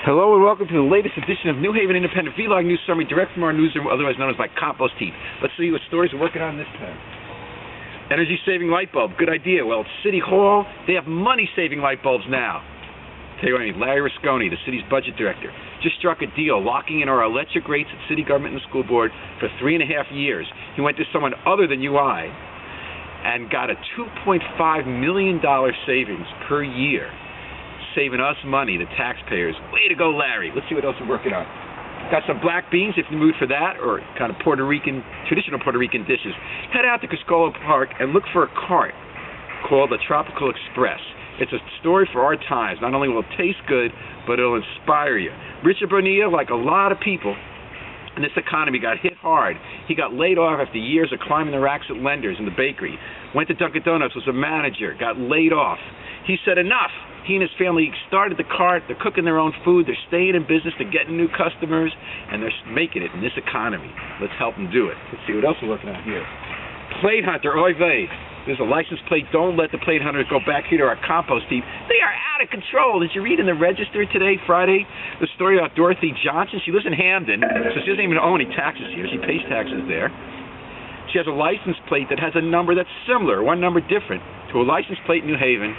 Hello and welcome to the latest edition of New Haven Independent Vlog News Summary, direct from our newsroom, otherwise known as my compost heap. Let's see what stories we're working on this time. Energy-saving light bulb, good idea. Well, at City Hall, they have money-saving light bulbs now. Tell you what I mean, Larry Rasconi, the city's budget director, just struck a deal locking in our electric rates at city government and the school board for 3.5 years. He went to someone other than UI and got a $2.5 million savings per year. Saving us money, the taxpayers. Way to go, Larry. Let's see what else we're working on. Got some black beans if you're in the mood for that, or kind of traditional Puerto Rican dishes. Head out to Cuscolo Park and look for a cart called the Tropical Express. It's a story for our times. Not only will it taste good, but it'll inspire you. Richard Bonilla, like a lot of people in this economy, got hit hard. He got laid off after years of climbing the racks at Lenders in the bakery. Went to Dunkin' Donuts, was a manager, got laid off. He said enough. He and his family started the cart. They're cooking their own food. They're staying in business. They're getting new customers, and they're making it in this economy. Let's help them do it. Let's see what else we're looking at here. Plate hunter, oy vey. There's a license plate. Don't let the plate hunters go back here to our compost heap. They are out of control. Did you read in the Register today, Friday, the story about Dorothy Johnson? She lives in Hamden, so she doesn't even owe any taxes here. She pays taxes there. She has a license plate that has a number that's similar, one number different, to a license plate in New Haven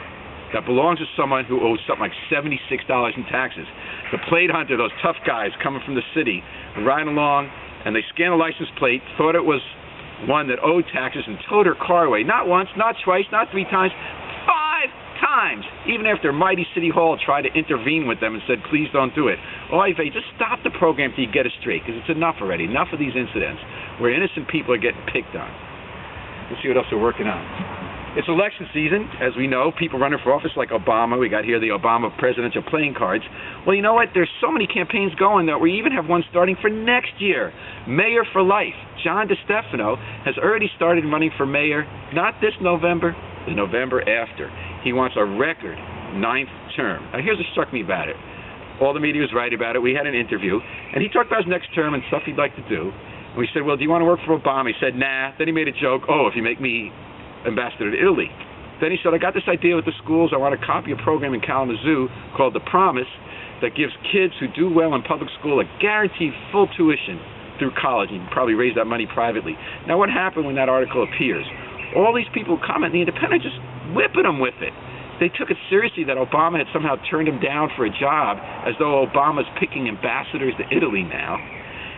that belongs to someone who owes something like $76 in taxes. The plate hunter, those tough guys coming from the city, riding along, and they scanned a license plate, thought it was one that owed taxes, and towed her car away. Not once, not twice, not 3 times, 5 times. Even after mighty City Hall tried to intervene with them and said, please don't do it. Oy vey, just stop the program till you get it straight, because it's enough already. Enough of these incidents where innocent people are getting picked on. Let's see what else we're working on. It's election season, as we know. People running for office like Obama. We got here the Obama presidential playing cards. Well, you know what? There's so many campaigns going that we even have one starting for next year. Mayor for life. John DeStefano has already started running for mayor, not this November, the November after. He wants a record 9th term. Now, here's what struck me about it. All the media was right about it. We had an interview, and he talked about his next term and stuff he'd like to do. And we said, well, do you want to work for Obama? He said, nah. Then he made a joke, oh, if you make me ambassador to Italy. Then he said, I got this idea with the schools. I want to copy a program in Kalamazoo called The Promise that gives kids who do well in public school a guaranteed full tuition through college. You can probably raise that money privately. Now, what happened when that article appears? All these people comment, the Independent just whipping them with it. They took it seriously that Obama had somehow turned him down for a job, as though Obama's picking ambassadors to Italy now.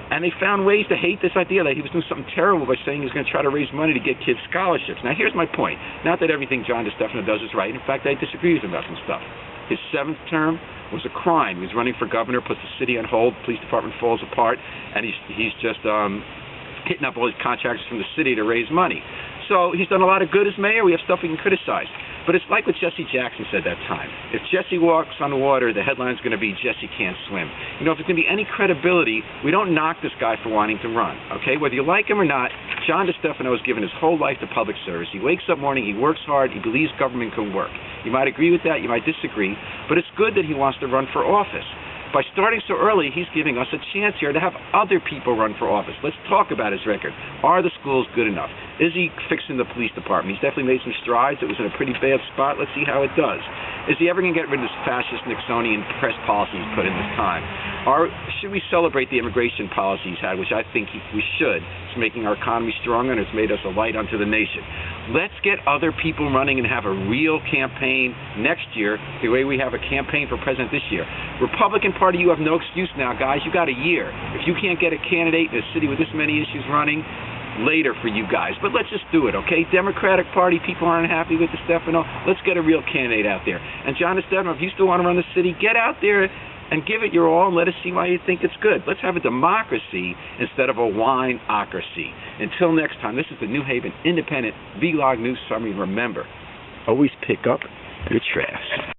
And they found ways to hate this idea that he was doing something terrible by saying he was going to try to raise money to get kids scholarships. Now, here's my point. Not that everything John DeStefano does is right. In fact, I disagree with him about some stuff. His 7th term was a crime. He was running for governor, puts the city on hold, police department falls apart, and he's just hitting up all these contractors from the city to raise money. So he's done a lot of good as mayor. We have stuff we can criticize. But it's like what Jesse Jackson said that time. If Jesse walks on the water, the headline's going to be Jesse can't swim. You know, if there's going to be any credibility, we don't knock this guy for wanting to run, okay? Whether you like him or not, John DeStefano has given his whole life to public service. He wakes up morning, he works hard, he believes government can work. You might agree with that, you might disagree, but it's good that he wants to run for office. By starting so early, he's giving us a chance here to have other people run for office. Let's talk about his record. Are the schools good enough? Is he fixing the police department? He's definitely made some strides. It was in a pretty bad spot. Let's see how it does. Is he ever going to get rid of this fascist Nixonian press policy he's put in this time? Or should we celebrate the immigration policy he's had, which I think we should? It's making our economy stronger, and it's made us a light unto the nation. Let's get other people running and have a real campaign next year, the way we have a campaign for president this year. Republican Party, you have no excuse now, guys. You got a year. If you can't get a candidate in a city with this many issues running, later for you guys. But let's just do it, okay? Democratic Party, people aren't happy with DeStefano. Let's get a real candidate out there. And John DeStefano, if you still want to run the city, get out there and give it your all and let us see why you think it's good. Let's have a democracy instead of a whine-ocracy. Until next time, this is the New Haven Independent Vlog News Summary. Remember, always pick up your trash.